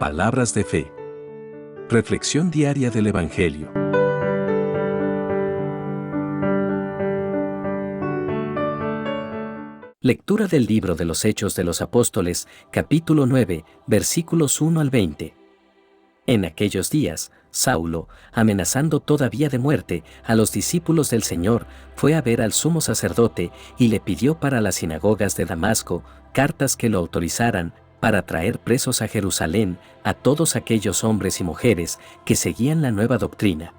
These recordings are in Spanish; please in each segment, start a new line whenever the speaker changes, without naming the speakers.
Palabras de fe. Reflexión diaria del Evangelio.
Lectura del libro de los Hechos de los Apóstoles, capítulo 9, versículos 1 al 20. En aquellos días, Saulo, amenazando todavía de muerte a los discípulos del Señor, fue a ver al sumo sacerdote y le pidió para las sinagogas de Damasco cartas que lo autorizaran para traer presos a Jerusalén a todos aquellos hombres y mujeres que seguían la nueva doctrina.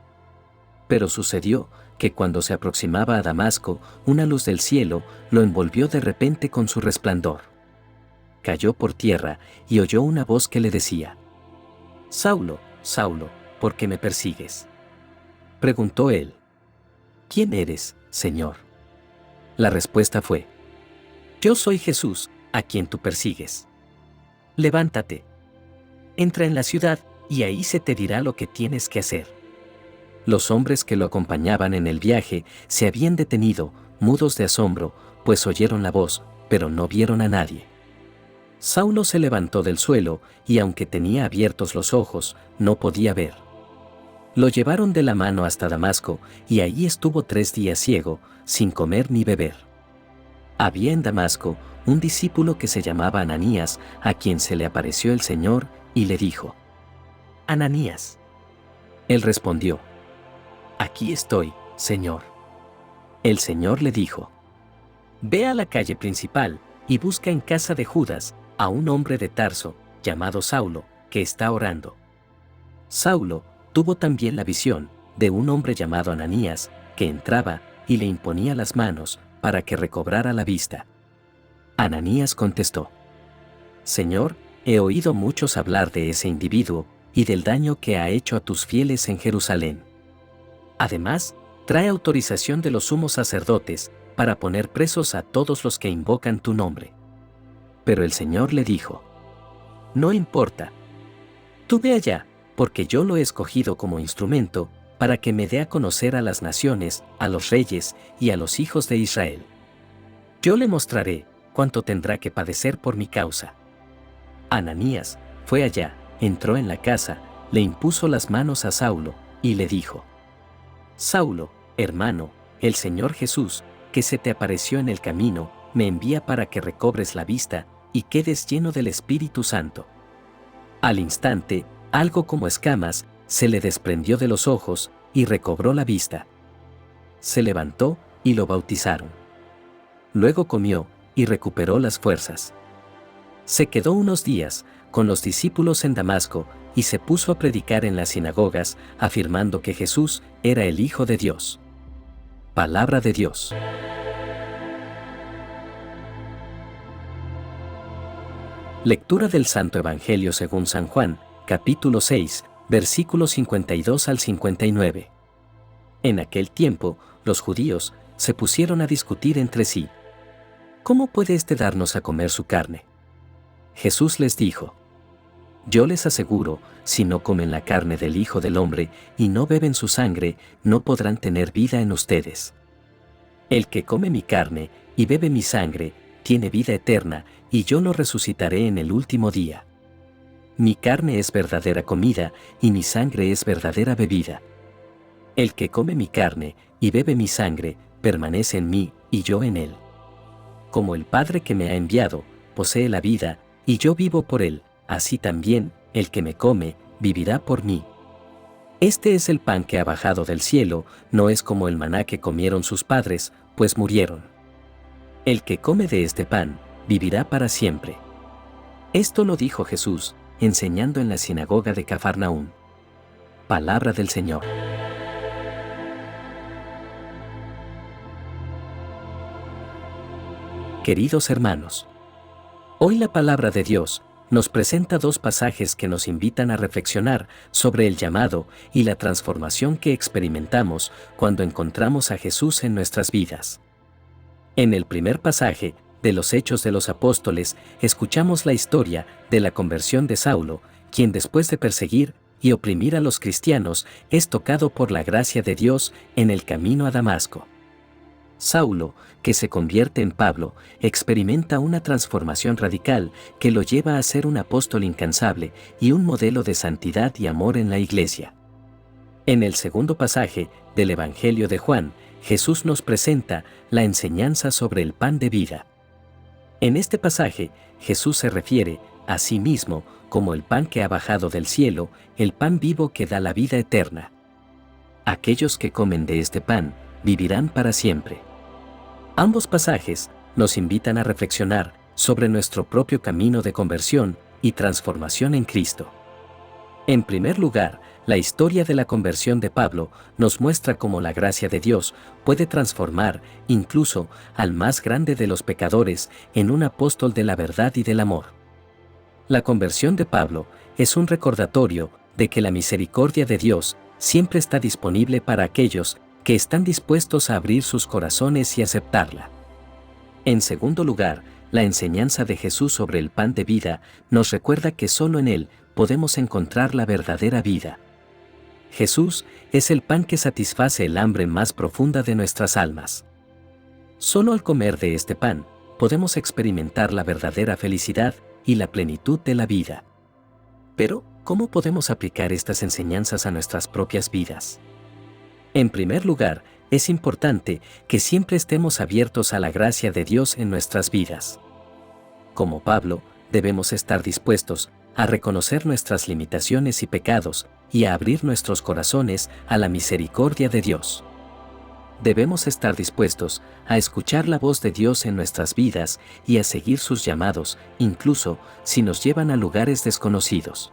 Pero sucedió que cuando se aproximaba a Damasco, una luz del cielo lo envolvió de repente con su resplandor. Cayó por tierra y oyó una voz que le decía: «Saulo, Saulo, ¿por qué me persigues?». Preguntó él: «¿Quién eres, Señor?». La respuesta fue: «Yo soy Jesús, a quien tú persigues. Levántate, entra en la ciudad y ahí se te dirá lo que tienes que hacer». Los hombres que lo acompañaban en el viaje se habían detenido, mudos de asombro, pues oyeron la voz, pero no vieron a nadie. Saulo se levantó del suelo y aunque tenía abiertos los ojos, no podía ver. Lo llevaron de la mano hasta Damasco y allí estuvo 3 días ciego, sin comer ni beber. Había en Damasco un discípulo que se llamaba Ananías, a quien se le apareció el Señor y le dijo: «Ananías». Él respondió: «Aquí estoy, Señor». El Señor le dijo: «Ve a la calle principal y busca en casa de Judas a un hombre de Tarso, llamado Saulo, que está orando». Saulo tuvo también la visión de un hombre llamado Ananías, que entraba y le imponía las manos para que recobrara la vista. Ananías contestó: «Señor, he oído muchos hablar de ese individuo y del daño que ha hecho a tus fieles en Jerusalén. Además, trae autorización de los sumos sacerdotes para poner presos a todos los que invocan tu nombre». Pero el Señor le dijo: «No importa. Tú ve allá, porque yo lo he escogido como instrumento para que me dé a conocer a las naciones, a los reyes y a los hijos de Israel. Yo le mostraré cuánto tendrá que padecer por mi causa». Ananías fue allá, entró en la casa, le impuso las manos a Saulo y le dijo: «Saulo, hermano, el Señor Jesús, que se te apareció en el camino, me envía para que recobres la vista y quedes lleno del Espíritu Santo». Al instante, algo como escamas se le desprendió de los ojos y recobró la vista. Se levantó y lo bautizaron. Luego comió y recuperó las fuerzas. Se quedó unos días con los discípulos en Damasco y se puso a predicar en las sinagogas, afirmando que Jesús era el Hijo de Dios. Palabra de Dios. Lectura del Santo Evangelio según San Juan, capítulo 6, versículos 52 al 59. En aquel tiempo, los judíos se pusieron a discutir entre sí: «¿Cómo puede éste darnos a comer su carne?». Jesús les dijo: «Yo les aseguro, si no comen la carne del Hijo del Hombre y no beben su sangre, no podrán tener vida en ustedes. El que come mi carne y bebe mi sangre, tiene vida eterna, y yo lo resucitaré en el último día. Mi carne es verdadera comida, y mi sangre es verdadera bebida. El que come mi carne y bebe mi sangre, permanece en mí, y yo en él. Como el Padre que me ha enviado posee la vida, y yo vivo por él, así también, el que me come, vivirá por mí. Este es el pan que ha bajado del cielo, no es como el maná que comieron sus padres, pues murieron. El que come de este pan, vivirá para siempre». Esto lo dijo Jesús, enseñando en la sinagoga de Cafarnaúm. Palabra del Señor. Queridos hermanos, hoy la palabra de Dios nos presenta 2 pasajes que nos invitan a reflexionar sobre el llamado y la transformación que experimentamos cuando encontramos a Jesús en nuestras vidas. En el primer pasaje, de los Hechos de los Apóstoles, escuchamos la historia de la conversión de Saulo, quien después de perseguir y oprimir a los cristianos, es tocado por la gracia de Dios en el camino a Damasco. Saulo, que se convierte en Pablo, experimenta una transformación radical que lo lleva a ser un apóstol incansable y un modelo de santidad y amor en la iglesia. En el segundo pasaje del Evangelio de Juan, Jesús nos presenta la enseñanza sobre el pan de vida. En este pasaje, Jesús se refiere a sí mismo como el pan que ha bajado del cielo, el pan vivo que da la vida eterna. Aquellos que comen de este pan vivirán para siempre. Ambos pasajes nos invitan a reflexionar sobre nuestro propio camino de conversión y transformación en Cristo. En primer lugar, la historia de la conversión de Pablo nos muestra cómo la gracia de Dios puede transformar incluso al más grande de los pecadores en un apóstol de la verdad y del amor. La conversión de Pablo es un recordatorio de que la misericordia de Dios siempre está disponible para aquellos que están dispuestos a abrir sus corazones y aceptarla. En segundo lugar, la enseñanza de Jesús sobre el pan de vida nos recuerda que solo en Él podemos encontrar la verdadera vida. Jesús es el pan que satisface el hambre más profunda de nuestras almas. Solo al comer de este pan, podemos experimentar la verdadera felicidad y la plenitud de la vida. Pero, ¿cómo podemos aplicar estas enseñanzas a nuestras propias vidas? En primer lugar, es importante que siempre estemos abiertos a la gracia de Dios en nuestras vidas. Como Pablo, debemos estar dispuestos a reconocer nuestras limitaciones y pecados y a abrir nuestros corazones a la misericordia de Dios. Debemos estar dispuestos a escuchar la voz de Dios en nuestras vidas y a seguir sus llamados, incluso si nos llevan a lugares desconocidos.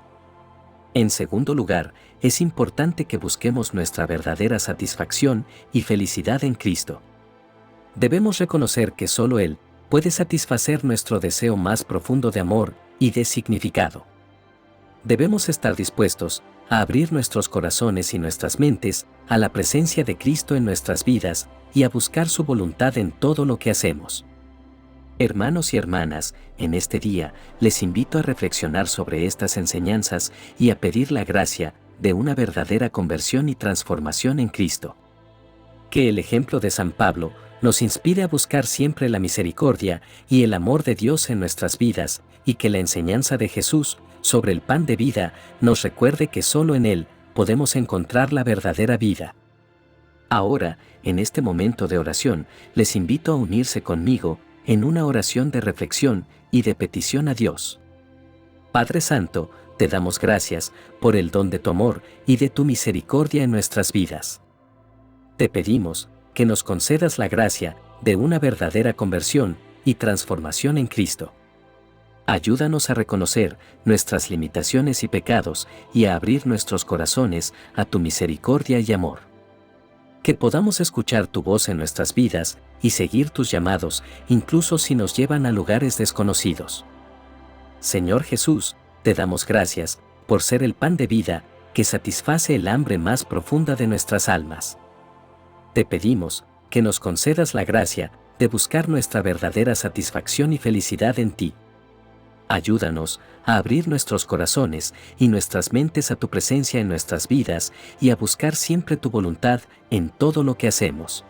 En segundo lugar, es importante que busquemos nuestra verdadera satisfacción y felicidad en Cristo. Debemos reconocer que solo Él puede satisfacer nuestro deseo más profundo de amor y de significado. Debemos estar dispuestos a abrir nuestros corazones y nuestras mentes a la presencia de Cristo en nuestras vidas y a buscar su voluntad en todo lo que hacemos. Hermanos y hermanas, en este día les invito a reflexionar sobre estas enseñanzas y a pedir la gracia de una verdadera conversión y transformación en Cristo. Que el ejemplo de San Pablo nos inspire a buscar siempre la misericordia y el amor de Dios en nuestras vidas, y que la enseñanza de Jesús sobre el pan de vida nos recuerde que solo en Él podemos encontrar la verdadera vida. Ahora, en este momento de oración, les invito a unirse conmigo en una oración de reflexión y de petición a Dios. Padre Santo, te damos gracias por el don de tu amor y de tu misericordia en nuestras vidas. Te pedimos que nos concedas la gracia de una verdadera conversión y transformación en Cristo. Ayúdanos a reconocer nuestras limitaciones y pecados y a abrir nuestros corazones a tu misericordia y amor. Que podamos escuchar tu voz en nuestras vidas y seguir tus llamados, incluso si nos llevan a lugares desconocidos. Señor Jesús, te damos gracias por ser el pan de vida que satisface el hambre más profunda de nuestras almas. Te pedimos que nos concedas la gracia de buscar nuestra verdadera satisfacción y felicidad en ti. Ayúdanos a abrir nuestros corazones y nuestras mentes a tu presencia en nuestras vidas y a buscar siempre tu voluntad en todo lo que hacemos.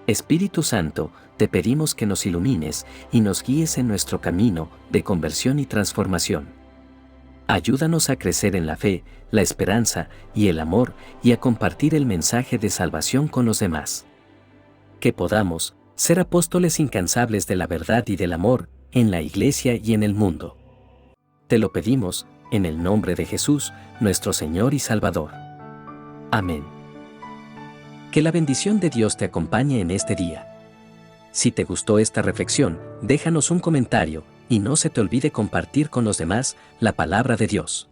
Espíritu Santo, te pedimos que nos ilumines y nos guíes en nuestro camino de conversión y transformación. Ayúdanos a crecer en la fe, la esperanza y el amor y a compartir el mensaje de salvación con los demás. Que podamos ser apóstoles incansables de la verdad y del amor en la Iglesia y en el mundo. Te lo pedimos en el nombre de Jesús, nuestro Señor y Salvador. Amén. Que la bendición de Dios te acompañe en este día. Si te gustó esta reflexión, déjanos un comentario y no se te olvide compartir con los demás la palabra de Dios.